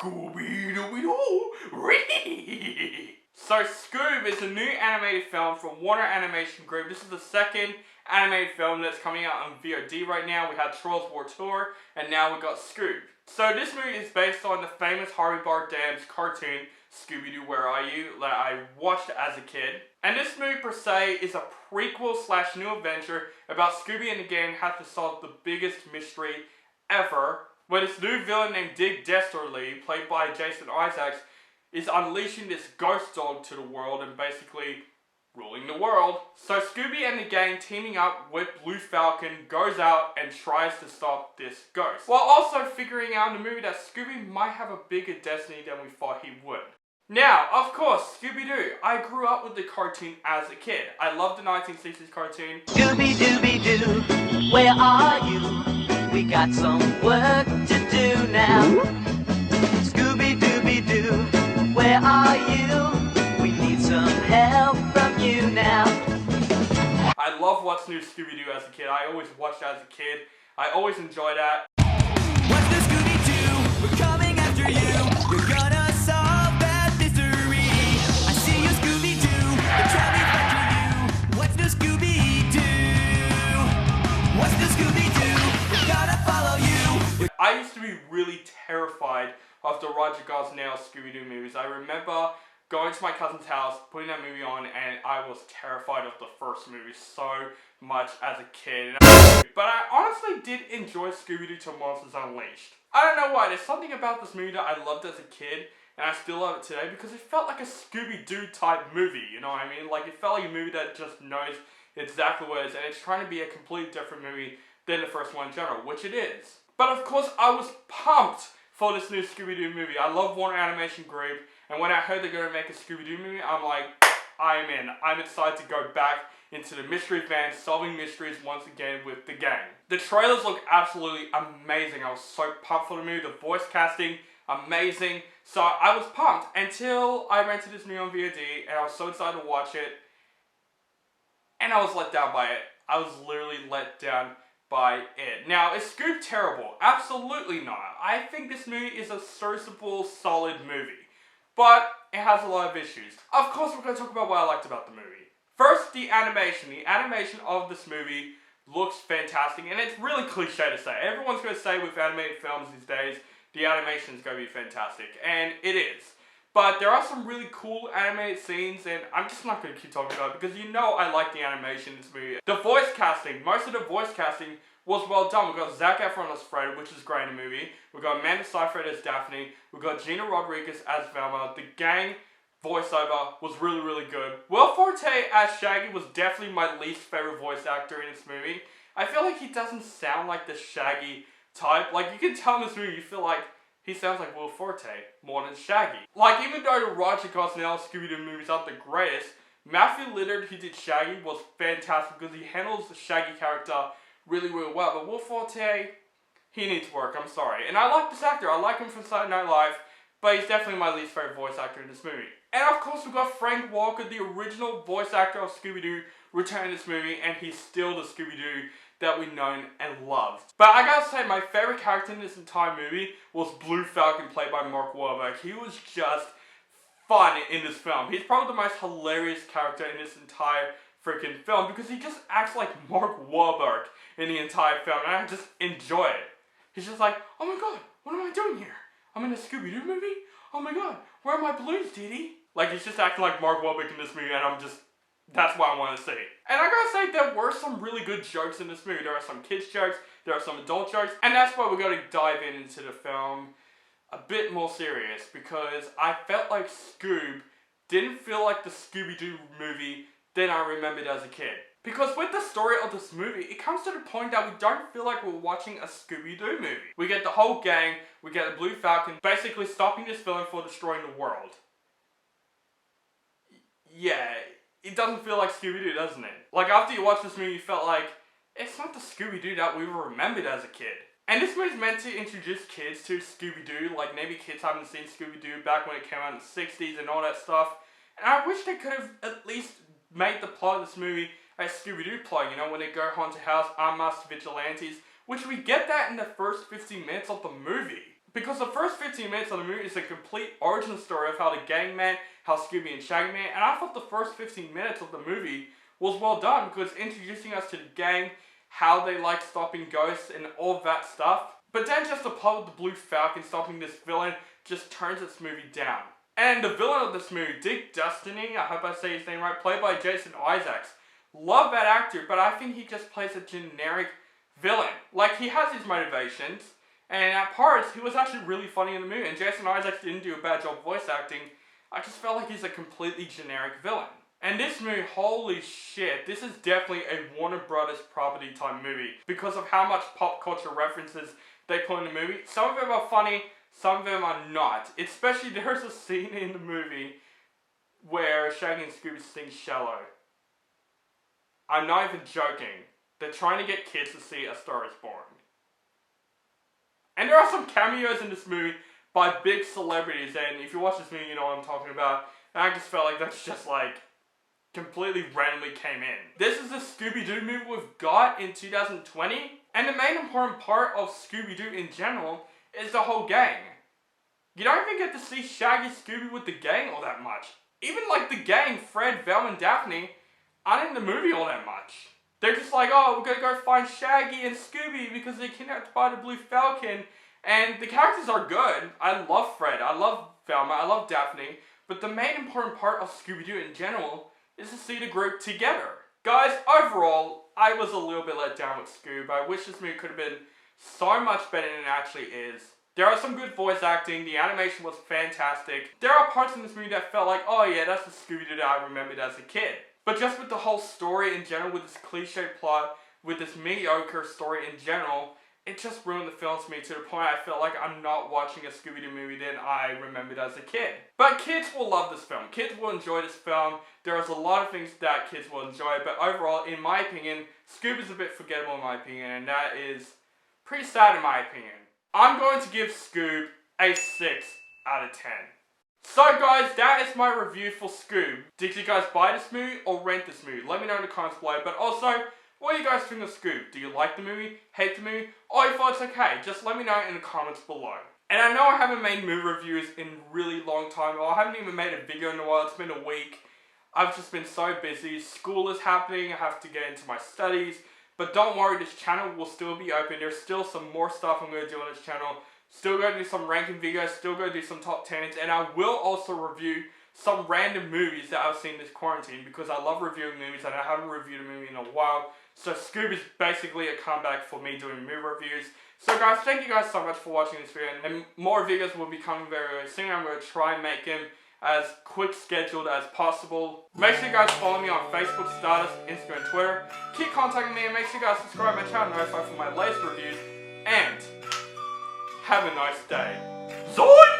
Scooby-Dooby-Doo! So Scoob is a new animated film from Warner Animation Group. This is the second animated film that's coming out on VOD right now. We had Trolls War Tour, and now we got Scoob. So this movie is based on the famous Harvey Bardem's cartoon, Scooby-Doo, Where Are You?, that I watched as a kid. And this movie per se is a prequel / new adventure about Scooby and the gang have to solve the biggest mystery ever, when this new villain named Dick Dastardly, played by Jason Isaacs, is unleashing this ghost dog to the world and basically ruling the world. So Scooby and the gang, teaming up with Blue Falcon, goes out and tries to stop this ghost, while also figuring out in the movie that Scooby might have a bigger destiny than we thought he would. Now, of course, Scooby-Doo. I grew up with the cartoon as a kid. I loved the 1960s cartoon. Scooby-Dooby-Doo, where are you? We got some work to do now. Scooby-Dooby-Doo, where are you? We need some help from you now. I love what's new Scooby-Doo as a kid. I always watched it as a kid. I always enjoyed that. What's new Scooby-Doo? We're coming after you. We're gonna solve that mystery. I see you, Scooby-Doo. They're trying to find you. What's new Scooby-Doo? What's new Scooby-Doo? We gotta follow you. I used to be really terrified of the Roger Gosnell Scooby-Doo movies. I remember going to my cousin's house, putting that movie on, and I was terrified of the first movie so much as a kid. But I honestly did enjoy Scooby-Doo to Monsters Unleashed. I don't know why, there's something about this movie that I loved as a kid, and I still love it today, because it felt like a Scooby-Doo type movie, you know what I mean? Like, it felt like a movie that just knows exactly what it is, and it's trying to be a completely different movie than the first one in general, which it is. But of course, I was pumped for this new Scooby-Doo movie. I love Warner Animation Group, and when I heard they're going to make a Scooby-Doo movie, I'm like, I'm in. I'm excited to go back into the mystery van, solving mysteries once again with the gang. The trailers look absolutely amazing. I was so pumped for the movie. The voice casting, amazing. So I was pumped until I rented this movie on VOD, and I was so excited to watch it, and I was let down by it. I was literally let down by it. Now, is Scoob terrible? Absolutely not. I think this movie is a serviceable, solid movie, but it has a lot of issues. Of course, we're going to talk about what I liked about the movie. First, the animation. The animation of this movie looks fantastic, and it's really cliche to say. Everyone's going to say with animated films these days, the animation is going to be fantastic, and it is. But there are some really cool animated scenes, and I'm just not going to keep talking about it because you know I like the animation in this movie. The voice casting, most of the voice casting was well done. We got Zac Efron as Fred, which is great in the movie. We got Amanda Seyfried as Daphne. We got Gina Rodriguez as Velma. The gang voiceover was really, really good. Will Forte as Shaggy was definitely my least favorite voice actor in this movie. I feel like he doesn't sound like the Shaggy type. Like, you can tell in this movie, you feel like he sounds like Will Forte more than Shaggy. Like, even though the Roger Gosnell Scooby-Doo movies aren't the greatest, Matthew Lillard, who did Shaggy, was fantastic because he handles the Shaggy character really, really well. But Will Forte, he needs work, I'm sorry. And I like this actor, I like him from Saturday Night Live, but he's definitely my least favorite voice actor in this movie. And of course, we got Frank Walker, the original voice actor of Scooby-Doo, returning this movie, and he's still the Scooby-Doo that we've known and loved. But I gotta say, my favorite character in this entire movie was Blue Falcon, played by Mark Wahlberg. He was just fun in this film. He's probably the most hilarious character in this entire freaking film because he just acts like Mark Wahlberg in the entire film, and I just enjoy it. He's just like, oh my god, what am I doing here? I'm in a Scooby-Doo movie? Oh my god, where are my balloons, Dee? Like, he's just acting like Mark Wahlberg in this movie, and that's what I want to see. And I gotta say, there were some really good jokes in this movie. There are some kids jokes, there are some adult jokes, and that's why we're gonna dive into the film a bit more serious, because I felt like Scoob didn't feel like the Scooby-Doo movie that I remembered as a kid. Because with the story of this movie, it comes to the point that we don't feel like we're watching a Scooby-Doo movie. We get the whole gang, we get the Blue Falcon, basically stopping this villain for destroying the world. Yeah, it doesn't feel like Scooby-Doo, doesn't it? Like, after you watch this movie, you felt like, it's not the Scooby-Doo that we remembered as a kid. And this movie's meant to introduce kids to Scooby-Doo, like maybe kids haven't seen Scooby-Doo back when it came out in the 60s and all that stuff. And I wish they could have at least made the plot of this movie a Scooby-Doo plot, you know, when they go haunted house, unmasked vigilantes, which we get that in the first 15 minutes of the movie. Because the first 15 minutes of the movie is a complete origin story of how the gang met, how Scooby and Shaggy met, and I thought the first 15 minutes of the movie was well done because introducing us to the gang, how they like stopping ghosts and all that stuff. But then just the plot with the Blue Falcon stopping this villain just turns this movie down. And the villain of this movie, Dick Destiny, I hope I say his name right, played by Jason Isaacs. Love that actor, but I think he just plays a generic villain. Like, he has his motivations, and at parts, he was actually really funny in the movie, and Jason Isaacs didn't do a bad job voice acting. I just felt like he's a completely generic villain. And this movie, holy shit, this is definitely a Warner Brothers property type movie because of how much pop culture references they put in the movie. Some of them are funny, some of them are not. Especially, there's a scene in the movie where Shaggy and Scooby sing Shallow. I'm not even joking. They're trying to get kids to see A Star Is Born. And there are some cameos in this movie by big celebrities, and if you watch this movie, you know what I'm talking about. And I just felt like that's just like completely randomly came in. This is the Scooby-Doo movie we've got in 2020, and the main important part of Scooby-Doo in general is the whole gang. You don't even get to see Shaggy Scooby with the gang all that much. Even like the gang, Fred, Velma, and Daphne, aren't in the movie all that much. They're just like, oh, we're gonna go find Shaggy and Scooby because they're kidnapped by the Blue Falcon. And the characters are good. I love Fred, I love Velma, I love Daphne. But the main important part of Scooby-Doo in general is to see the group together. Guys, overall, I was a little bit let down with Scoob. I wish this movie could have been so much better than it actually is. There are some good voice acting, the animation was fantastic. There are parts in this movie that felt like, oh yeah, that's the Scooby-Doo that I remembered as a kid. But just with the whole story in general, with this cliche plot, with this mediocre story in general, it just ruined the film to me to the point I felt like I'm not watching a Scooby-Doo movie that I remembered as a kid. But kids will love this film. Kids will enjoy this film. There's a lot of things that kids will enjoy, but overall, in my opinion, Scoob is a bit forgettable in my opinion, and that is pretty sad in my opinion. I'm going to give Scoob a 6 out of 10. So guys, that is my review for Scoob. Did you guys buy this movie or rent this movie? Let me know in the comments below. But also, what do you guys think of Scoob? Do you like the movie? Hate the movie? Or you thought it's okay? Just let me know in the comments below. And I know I haven't made movie reviews in a really long time. Or I haven't even made a video in a while. It's been a week. I've just been so busy. School is happening. I have to get into my studies. But don't worry, this channel will still be open. There's still some more stuff I'm going to do on this channel. Still going to do some ranking videos, still going to do some top 10s, and I will also review some random movies that I've seen this quarantine because I love reviewing movies and I haven't reviewed a movie in a while. So Scoob is basically a comeback for me doing movie reviews. So guys, thank you guys so much for watching this video, and more videos will be coming very, very soon. I'm going to try and make them as quick scheduled as possible. Make sure you guys follow me on Facebook, Stardust, Instagram, and Twitter. Keep contacting me and make sure you guys subscribe to my channel, notified for my latest reviews, and have a nice day. Zoinks!